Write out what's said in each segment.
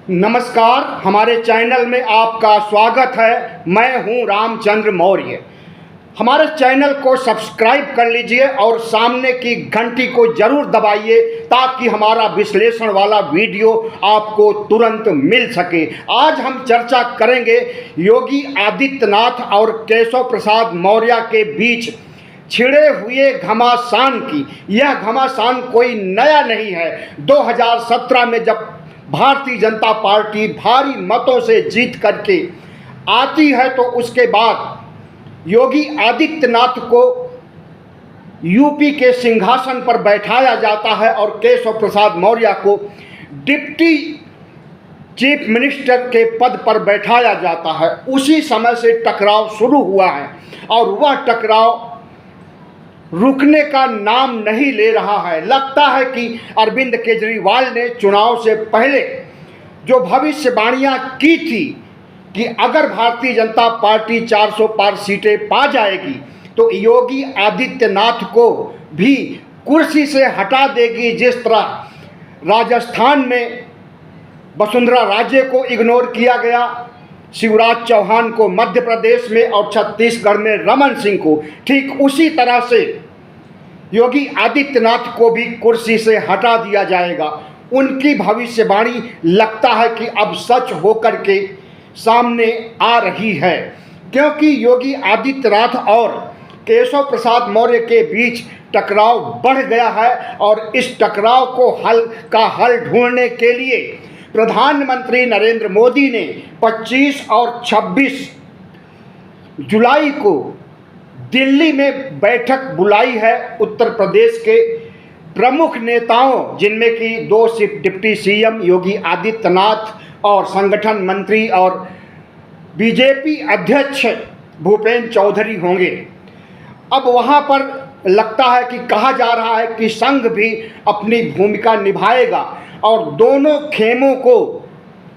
नमस्कार, हमारे चैनल में आपका स्वागत है। मैं हूं रामचंद्र मौर्य। हमारे चैनल को सब्सक्राइब कर लीजिए और सामने की घंटी को जरूर दबाइए ताकि हमारा विश्लेषण वाला वीडियो आपको तुरंत मिल सके। आज हम चर्चा करेंगे योगी आदित्यनाथ और केशव प्रसाद मौर्य के बीच छिड़े हुए घमासान की। यह घमासान कोई नया नहीं है। 2017 में जब भारतीय जनता पार्टी भारी मतों से जीत करके आती है तो उसके बाद योगी आदित्यनाथ को यूपी के सिंहासन पर बैठाया जाता है और केशव प्रसाद मौर्य को डिप्टी चीफ मिनिस्टर के पद पर बैठाया जाता है। उसी समय से टकराव शुरू हुआ है और वह टकराव रुकने का नाम नहीं ले रहा है। लगता है कि अरविंद केजरीवाल ने चुनाव से पहले जो भविष्यवाणियां की थी कि अगर भारतीय जनता पार्टी 400 पार सीटें पा जाएगी तो योगी आदित्यनाथ को भी कुर्सी से हटा देगी। जिस तरह राजस्थान में वसुंधरा राजे को इग्नोर किया गया, शिवराज चौहान को मध्य प्रदेश में और छत्तीसगढ़ में रमन सिंह को, ठीक उसी तरह से योगी आदित्यनाथ को भी कुर्सी से हटा दिया जाएगा। उनकी भविष्यवाणी लगता है कि अब सच होकर के सामने आ रही है, क्योंकि योगी आदित्यनाथ और केशव प्रसाद मौर्य के बीच टकराव बढ़ गया है और इस टकराव को हल ढूंढने के लिए प्रधानमंत्री नरेंद्र मोदी ने 25 और 26 जुलाई को दिल्ली में बैठक बुलाई है। उत्तर प्रदेश के प्रमुख नेताओं, जिनमें कि 2 डिप्टी सीएम योगी आदित्यनाथ और संगठन मंत्री और बीजेपी अध्यक्ष भूपेंद्र चौधरी होंगे। अब वहां पर लगता है कि कहा जा रहा है कि संघ भी अपनी भूमिका निभाएगा और दोनों खेमों को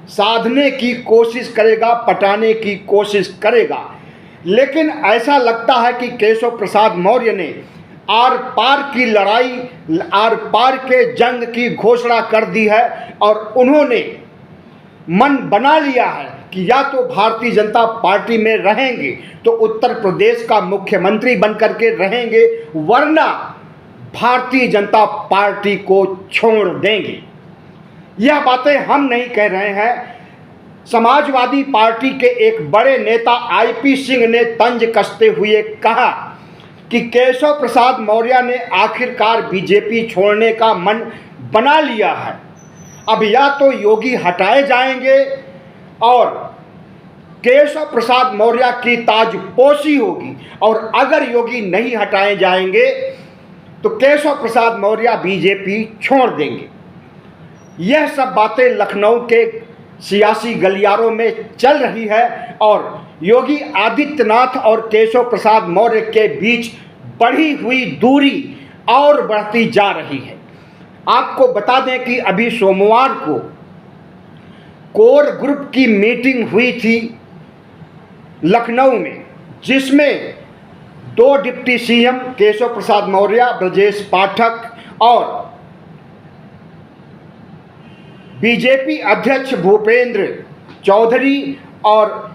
साधने की कोशिश करेगा, पटाने की कोशिश करेगा। लेकिन ऐसा लगता है कि केशव प्रसाद मौर्य ने आर पार की लड़ाई, आर पार के जंग की घोषणा कर दी है और उन्होंने मन बना लिया है कि या तो भारतीय जनता पार्टी में रहेंगे तो उत्तर प्रदेश का मुख्यमंत्री बनकर के रहेंगे, वरना भारतीय जनता पार्टी को छोड़ देंगे। यह बातें हम नहीं कह रहे हैं। समाजवादी पार्टी के एक बड़े नेता आईपी सिंह ने तंज कसते हुए कहा कि केशव प्रसाद मौर्य ने आखिरकार बीजेपी छोड़ने का मन बना लिया है। अब या तो योगी हटाए जाएंगे और केशव प्रसाद मौर्य की ताजपोशी होगी, और अगर योगी नहीं हटाए जाएंगे तो केशव प्रसाद मौर्य बीजेपी छोड़ देंगे। यह सब बातें लखनऊ के सियासी गलियारों में चल रही है और योगी आदित्यनाथ और केशव प्रसाद मौर्य के बीच बढ़ी हुई दूरी और बढ़ती जा रही है। आपको बता दें कि अभी सोमवार को कोर ग्रुप की मीटिंग हुई थी लखनऊ में, जिसमें 2 डिप्टी सीएम केशव प्रसाद मौर्य, ब्रजेश पाठक और बीजेपी अध्यक्ष भूपेंद्र चौधरी और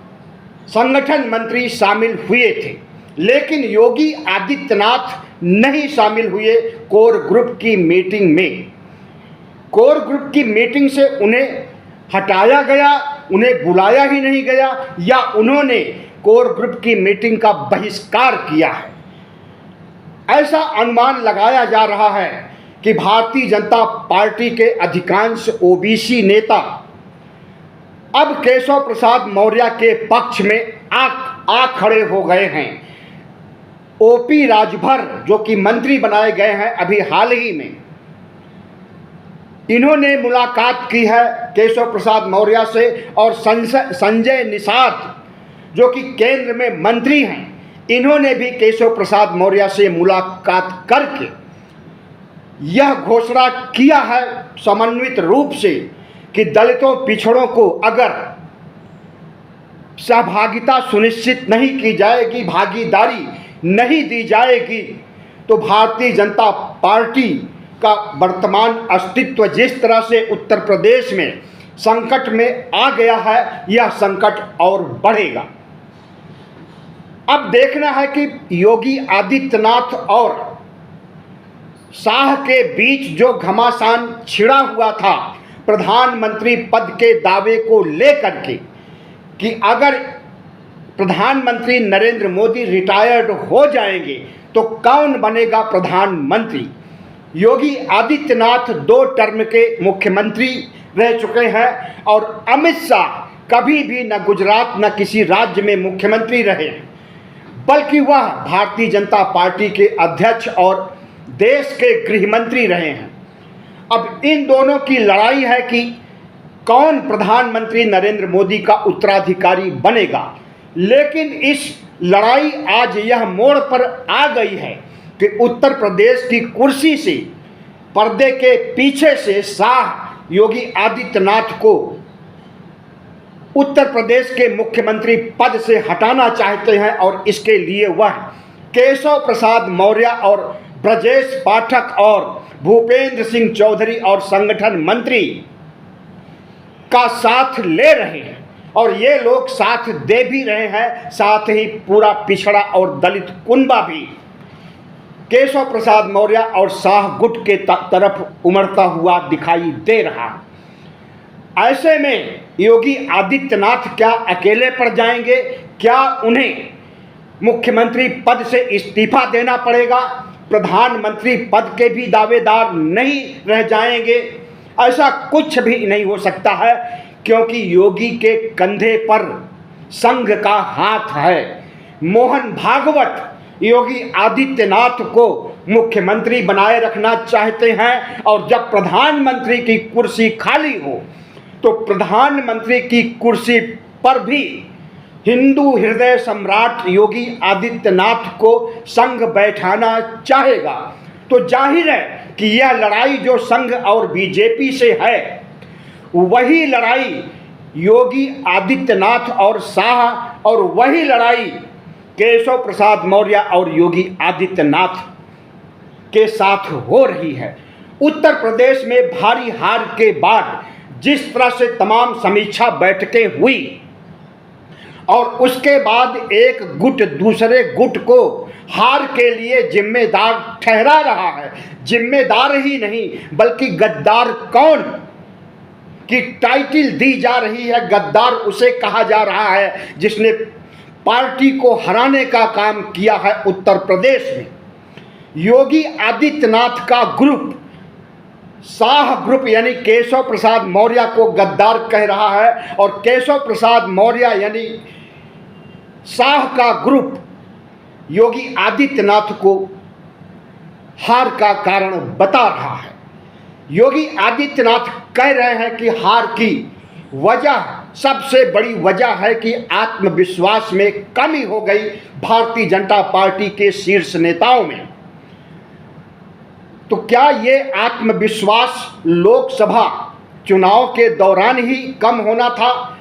संगठन मंत्री शामिल हुए थे। लेकिन योगी आदित्यनाथ नहीं शामिल हुए कोर ग्रुप की मीटिंग में। कोर ग्रुप की मीटिंग से उन्हें हटाया गया, उन्हें बुलाया ही नहीं गया, या उन्होंने कोर ग्रुप की मीटिंग का बहिष्कार किया है। ऐसा अनुमान लगाया जा रहा है कि भारतीय जनता पार्टी के अधिकांश ओबीसी नेता अब केशव प्रसाद मौर्य के पक्ष में आ खड़े हो गए हैं। ओपी राजभर, जो कि मंत्री बनाए गए हैं अभी हाल ही में, इन्होंने मुलाकात की है केशव प्रसाद मौर्य से, और संजय निषाद, जो कि केंद्र में मंत्री हैं, इन्होंने भी केशव प्रसाद मौर्य से मुलाकात करके यह घोषणा किया है समन्वित रूप से कि दलितों पिछड़ों को अगर सहभागिता सुनिश्चित नहीं की जाएगी, भागीदारी नहीं दी जाएगी, तो भारतीय जनता पार्टी का वर्तमान अस्तित्व जिस तरह से उत्तर प्रदेश में संकट में आ गया है, यह संकट और बढ़ेगा। अब देखना है कि योगी आदित्यनाथ और शाह के बीच जो घमासान छिड़ा हुआ था प्रधानमंत्री पद के दावे को लेकर के, कि अगर प्रधानमंत्री नरेंद्र मोदी रिटायर्ड हो जाएंगे तो कौन बनेगा प्रधानमंत्री। योगी आदित्यनाथ 2 टर्म के मुख्यमंत्री रह चुके हैं और अमित शाह कभी भी न गुजरात न किसी राज्य में मुख्यमंत्री रहे, बल्कि वह भारतीय जनता पार्टी के अध्यक्ष और देश के गृह मंत्री रहे हैं। अब इन दोनों की लड़ाई है कि कौन प्रधानमंत्री नरेंद्र मोदी का उत्तराधिकारी बनेगा। लेकिन इस लड़ाई आज यह मोड़ पर आ गई है कि उत्तर प्रदेश की कुर्सी से पर्दे के पीछे से शाह योगी आदित्यनाथ को उत्तर प्रदेश के मुख्यमंत्री पद से हटाना चाहते हैं और इसके लिए वह केशव प्रसाद मौर्य और ब्रजेश पाठक और भूपेंद्र सिंह चौधरी और संगठन मंत्री का साथ ले रहे हैं और ये लोग साथ दे भी रहे हैं। साथ ही पूरा पिछड़ा और दलित कुनबा भी केशव प्रसाद मौर्य और शाह गुट के तरफ उमड़ता हुआ दिखाई दे रहा। ऐसे में योगी आदित्यनाथ क्या अकेले पड़ जाएंगे? क्या उन्हें मुख्यमंत्री पद से इस्तीफा देना पड़ेगा? प्रधानमंत्री पद के भी दावेदार नहीं रह जाएंगे? ऐसा कुछ भी नहीं हो सकता है, क्योंकि योगी के कंधे पर संघ का हाथ है। मोहन भागवत योगी आदित्यनाथ को मुख्यमंत्री बनाए रखना चाहते हैं और जब प्रधानमंत्री की कुर्सी खाली हो तो प्रधानमंत्री की कुर्सी पर भी हिंदू हृदय सम्राट योगी आदित्यनाथ को संघ बैठाना चाहेगा। तो जाहिर है कि यह लड़ाई जो संघ और बीजेपी से है, वही लड़ाई योगी आदित्यनाथ और शाह और वही लड़ाई केशव प्रसाद मौर्य और योगी आदित्यनाथ के साथ हो रही है। उत्तर प्रदेश में भारी हार के बाद जिस तरह से तमाम समीक्षा बैठकें हुई और उसके बाद एक गुट दूसरे गुट को हार के लिए जिम्मेदार ठहरा रहा है, जिम्मेदार ही नहीं बल्कि गद्दार कौन की टाइटल दी जा रही है। गद्दार उसे कहा जा रहा है जिसने पार्टी को हराने का काम किया है उत्तर प्रदेश में। योगी आदित्यनाथ का ग्रुप शाह ग्रुप यानी केशव प्रसाद मौर्य को गद्दार कह रहा है और केशव प्रसाद मौर्य यानी शाह का ग्रुप योगी आदित्यनाथ को हार का कारण बता रहा है। योगी आदित्यनाथ कह रहे हैं कि हार की वजह, सबसे बड़ी वजह है कि आत्मविश्वास में कमी हो गई भारतीय जनता पार्टी के शीर्ष नेताओं में। तो क्या ये आत्मविश्वास लोकसभा चुनाव के दौरान ही कम होना था?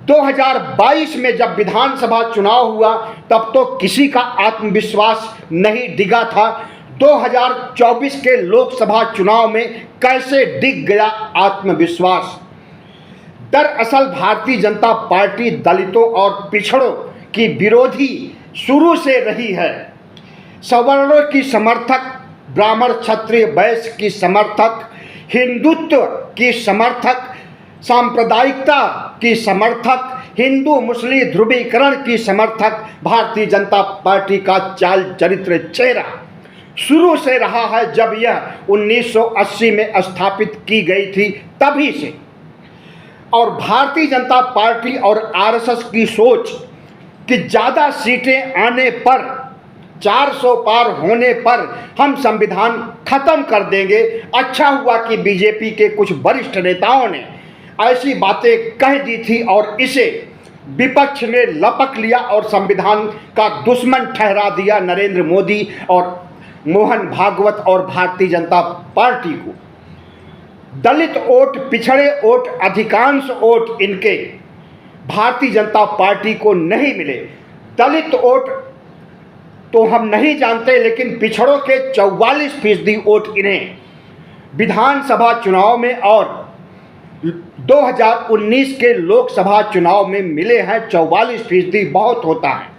2022 में जब विधानसभा चुनाव हुआ तब तो किसी का आत्मविश्वास नहीं डिगा था। 2024 के लोकसभा चुनाव में कैसे डिग गया आत्मविश्वास? दरअसल भारतीय जनता पार्टी दलितों और पिछड़ों की विरोधी शुरू से रही है। सवर्णों की समर्थक, ब्राह्मण क्षत्रिय वैश्य की समर्थक, हिंदुत्व की समर्थक, सांप्रदायिकता की समर्थक, हिंदू मुस्लिम ध्रुवीकरण की समर्थक भारतीय जनता पार्टी का चाल चरित्र चेहरा शुरू से रहा है। जब यह 1980 में स्थापित की गई थी तभी से। और भारतीय जनता पार्टी और आरएसएस की सोच कि ज़्यादा सीटें आने पर, 400 पार होने पर हम संविधान खत्म कर देंगे। अच्छा हुआ कि बीजेपी के कुछ वरिष्ठ नेताओं ने ऐसी बातें कह दी थी और इसे विपक्ष ने लपक लिया और संविधान का दुश्मन ठहरा दिया नरेंद्र मोदी और मोहन भागवत और भारतीय जनता पार्टी को। दलित वोट, पिछड़े वोट, अधिकांश वोट इनके भारतीय जनता पार्टी को नहीं मिले। दलित वोट तो हम नहीं जानते, लेकिन पिछड़ों के 44% वोट इन्हें विधानसभा चुनाव में और 2019 के लोकसभा चुनाव में मिले हैं 44%, बहुत होता है।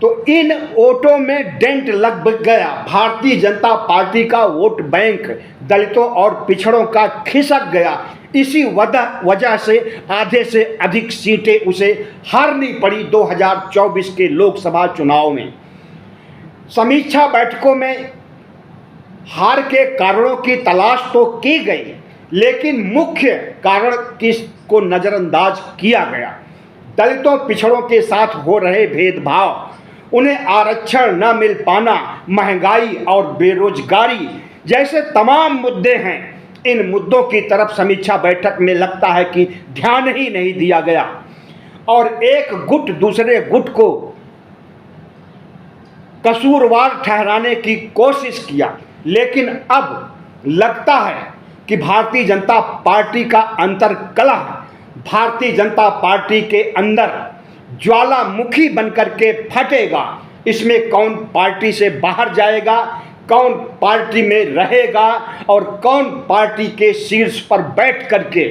तो इन वोटों में डेंट लग गया। भारतीय जनता पार्टी का वोट बैंक दलितों और पिछड़ों का खिसक गया। इसी वजह से आधे से अधिक सीटें उसे हारनी पड़ी 2024 के लोकसभा चुनाव में। समीक्षा बैठकों में हार के कारणों की तलाश तो की गई, लेकिन मुख्य कारण को नज़रअंदाज किया गया। दलितों पिछड़ों के साथ हो रहे भेदभाव, उन्हें आरक्षण न मिल पाना, महंगाई और बेरोजगारी जैसे तमाम मुद्दे हैं। इन मुद्दों की तरफ समीक्षा बैठक में लगता है कि ध्यान ही नहीं दिया गया और एक गुट दूसरे गुट को कसूरवार ठहराने की कोशिश किया। लेकिन अब लगता है कि भारतीय जनता पार्टी का अंतर्कलह भारतीय जनता पार्टी के अंदर ज्वालामुखी बनकर के फटेगा। इसमें कौन पार्टी से बाहर जाएगा, कौन पार्टी में रहेगा और कौन पार्टी के शीर्ष पर बैठ करके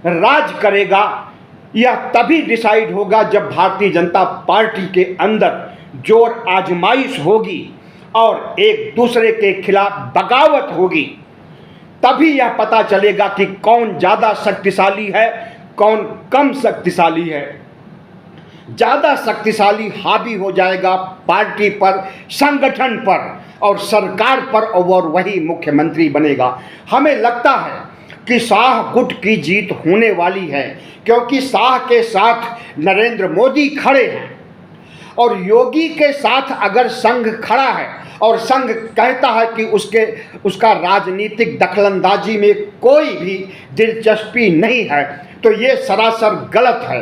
राज करेगा, यह तभी डिसाइड होगा जब भारतीय जनता पार्टी के अंदर जोर आजमाइश होगी और एक दूसरे के खिलाफ बगावत होगी। तभी यह पता चलेगा कि कौन ज़्यादा शक्तिशाली है, कौन कम शक्तिशाली है। ज़्यादा शक्तिशाली हावी हो जाएगा पार्टी पर, संगठन पर और सरकार पर और वही मुख्यमंत्री बनेगा। हमें लगता है कि शाह गुट की जीत होने वाली है, क्योंकि शाह के साथ नरेंद्र मोदी खड़े हैं और योगी के साथ अगर संघ खड़ा है और संघ कहता है कि उसका राजनीतिक दखलंदाजी में कोई भी दिलचस्पी नहीं है, तो ये सरासर गलत है।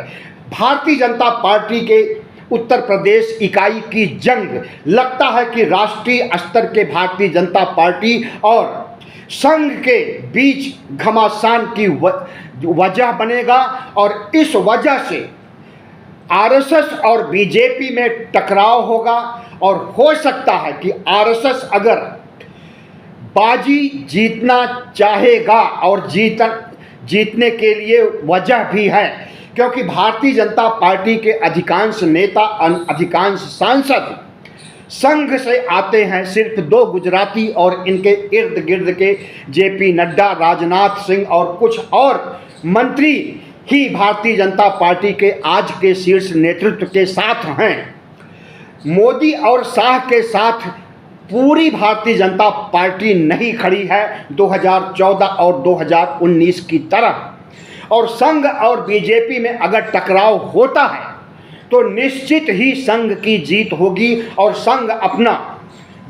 भारतीय जनता पार्टी के उत्तर प्रदेश इकाई की जंग लगता है कि राष्ट्रीय स्तर के भारतीय जनता पार्टी और संघ के बीच घमासान की वजह बनेगा और इस वजह से आरएसएस और बीजेपी में टकराव होगा। और हो सकता है कि आरएसएस अगर बाजी जीतना चाहेगा और जीतने के लिए वजह भी है, क्योंकि भारतीय जनता पार्टी के अधिकांश नेता, अधिकांश सांसद संघ से आते हैं। सिर्फ 2 गुजराती और इनके इर्द गिर्द के जेपी नड्डा, राजनाथ सिंह और कुछ और मंत्री ही भारतीय जनता पार्टी के आज के शीर्ष नेतृत्व के साथ हैं। मोदी और शाह के साथ पूरी भारतीय जनता पार्टी नहीं खड़ी है 2014 और 2019 की तरह। और संघ और बीजेपी में अगर टकराव होता है तो निश्चित ही संघ की जीत होगी और संघ अपना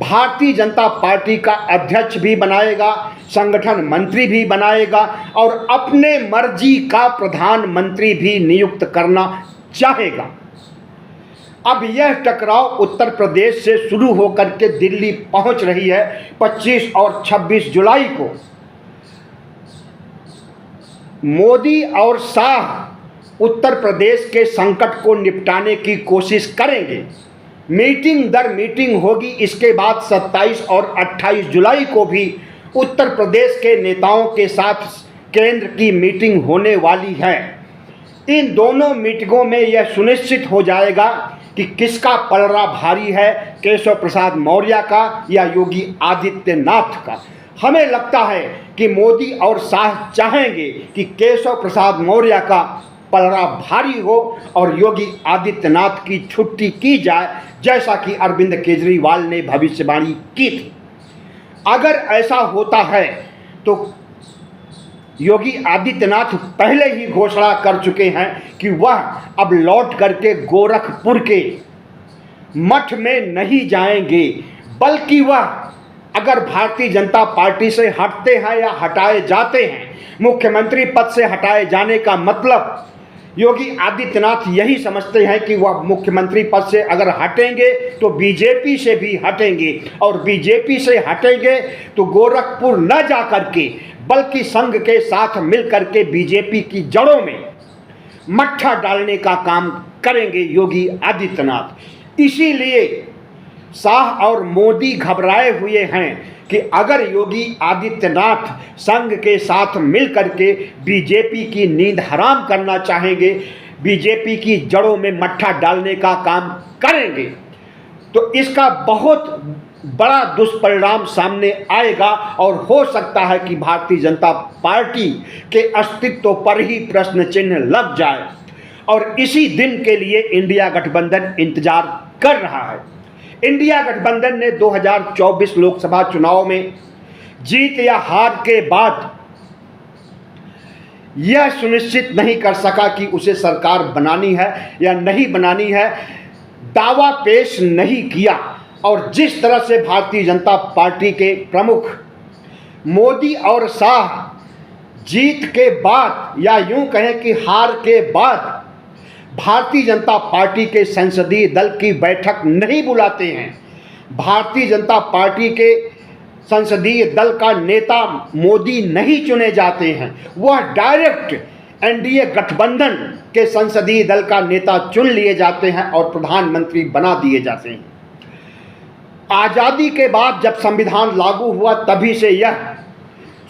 भारतीय जनता पार्टी का अध्यक्ष भी बनाएगा, संगठन मंत्री भी बनाएगा और अपने मर्जी का प्रधानमंत्री भी नियुक्त करना चाहेगा। अब यह टकराव उत्तर प्रदेश से शुरू होकर के दिल्ली पहुंच रही है। 25 और 26 जुलाई को मोदी और शाह उत्तर प्रदेश के संकट को निपटाने की कोशिश करेंगे। मीटिंग दर मीटिंग होगी। इसके बाद 27 और 28 जुलाई को भी उत्तर प्रदेश के नेताओं के साथ केंद्र की मीटिंग होने वाली है। इन दोनों मीटिंगों में यह सुनिश्चित हो जाएगा कि किसका पलड़ा भारी है, केशव प्रसाद मौर्य का या योगी आदित्यनाथ का। हमें लगता है कि मोदी और शाह चाहेंगे कि केशव प्रसाद मौर्य का पलड़ा भारी हो और योगी आदित्यनाथ की छुट्टी की जाए, जैसा कि अरविंद केजरीवाल ने भविष्यवाणी की थी। अगर ऐसा होता है तो योगी आदित्यनाथ पहले ही घोषणा कर चुके हैं कि वह अब लौट करके गोरखपुर के मठ में नहीं जाएंगे, बल्कि वह अगर भारतीय जनता पार्टी से हटते हैं या हटाए जाते हैं, मुख्यमंत्री पद से हटाए जाने का मतलब योगी आदित्यनाथ यही समझते हैं कि वह मुख्यमंत्री पद से अगर हटेंगे तो बीजेपी से भी हटेंगे और बीजेपी से हटेंगे तो गोरखपुर न जा करके बल्कि संघ के साथ मिलकर के बीजेपी की जड़ों में मट्ठा डालने का काम करेंगे योगी आदित्यनाथ। इसीलिए शाह और मोदी घबराए हुए हैं कि अगर योगी आदित्यनाथ संघ के साथ मिलकर के बीजेपी की नींद हराम करना चाहेंगे, बीजेपी की जड़ों में मट्ठा डालने का काम करेंगे, तो इसका बहुत बड़ा दुष्परिणाम सामने आएगा और हो सकता है कि भारतीय जनता पार्टी के अस्तित्व पर ही प्रश्न चिन्ह लग जाए। और इसी दिन के लिए इंडिया गठबंधन इंतजार कर रहा है। इंडिया गठबंधन ने 2024 लोकसभा चुनाव में जीत या हार के बाद यह सुनिश्चित नहीं कर सका कि उसे सरकार बनानी है या नहीं बनानी है, दावा पेश नहीं किया। और जिस तरह से भारतीय जनता पार्टी के प्रमुख मोदी और शाह जीत के बाद या यूं कहें कि हार के बाद भारतीय जनता पार्टी के संसदीय दल की बैठक नहीं बुलाते हैं, भारतीय जनता पार्टी के संसदीय दल का नेता मोदी नहीं चुने जाते हैं, वह डायरेक्ट एनडीए गठबंधन के संसदीय दल का नेता चुन लिए जाते हैं और प्रधानमंत्री बना दिए जाते हैं। आज़ादी के बाद जब संविधान लागू हुआ तभी से यह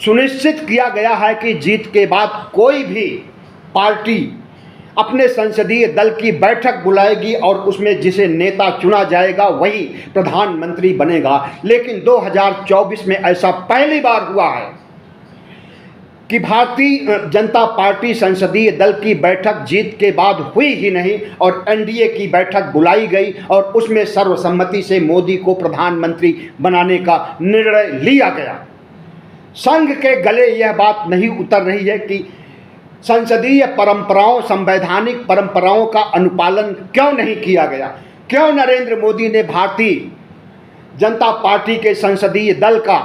सुनिश्चित किया गया है कि जीत के बाद कोई भी पार्टी अपने संसदीय दल की बैठक बुलाएगी और उसमें जिसे नेता चुना जाएगा वही प्रधानमंत्री बनेगा। लेकिन 2024 में ऐसा पहली बार हुआ है कि भारतीय जनता पार्टी संसदीय दल की बैठक जीत के बाद हुई ही नहीं और एनडीए की बैठक बुलाई गई और उसमें सर्वसम्मति से मोदी को प्रधानमंत्री बनाने का निर्णय लिया गया। संघ के गले यह बात नहीं उतर रही है कि संसदीय परंपराओं, संवैधानिक परंपराओं का अनुपालन क्यों नहीं किया गया, क्यों नरेंद्र मोदी ने भारतीय जनता पार्टी के संसदीय दल का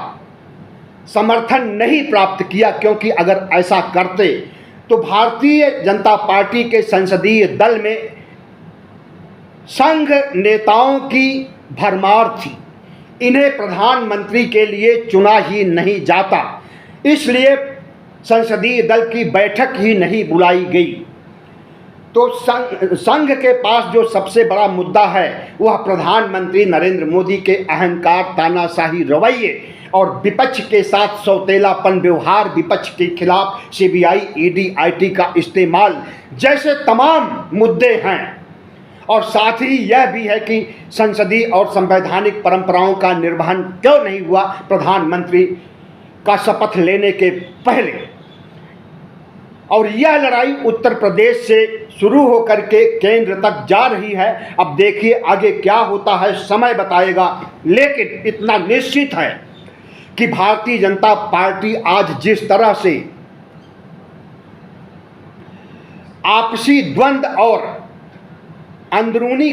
समर्थन नहीं प्राप्त किया। क्योंकि अगर ऐसा करते तो भारतीय जनता पार्टी के संसदीय दल में संघ नेताओं की भरमार थी, इन्हें प्रधानमंत्री के लिए चुना ही नहीं जाता, इसलिए संसदीय दल की बैठक ही नहीं बुलाई गई। तो संघ के पास जो सबसे बड़ा मुद्दा है वह प्रधानमंत्री नरेंद्र मोदी के अहंकार, तानाशाही रवैये और विपक्ष के साथ सौतेलापन व्यवहार, विपक्ष के खिलाफ सीबीआई, ईडी, आईटी का इस्तेमाल जैसे तमाम मुद्दे हैं। और साथ ही यह भी है कि संसदीय और संवैधानिक परंपराओं का निर्वहन क्यों नहीं हुआ प्रधानमंत्री का शपथ लेने के पहले। और यह लड़ाई उत्तर प्रदेश से शुरू होकर के केंद्र तक जा रही है। अब देखिए आगे क्या होता है, समय बताएगा। लेकिन इतना निश्चित है कि भारतीय जनता पार्टी आज जिस तरह से आपसी द्वंद्व और अंदरूनी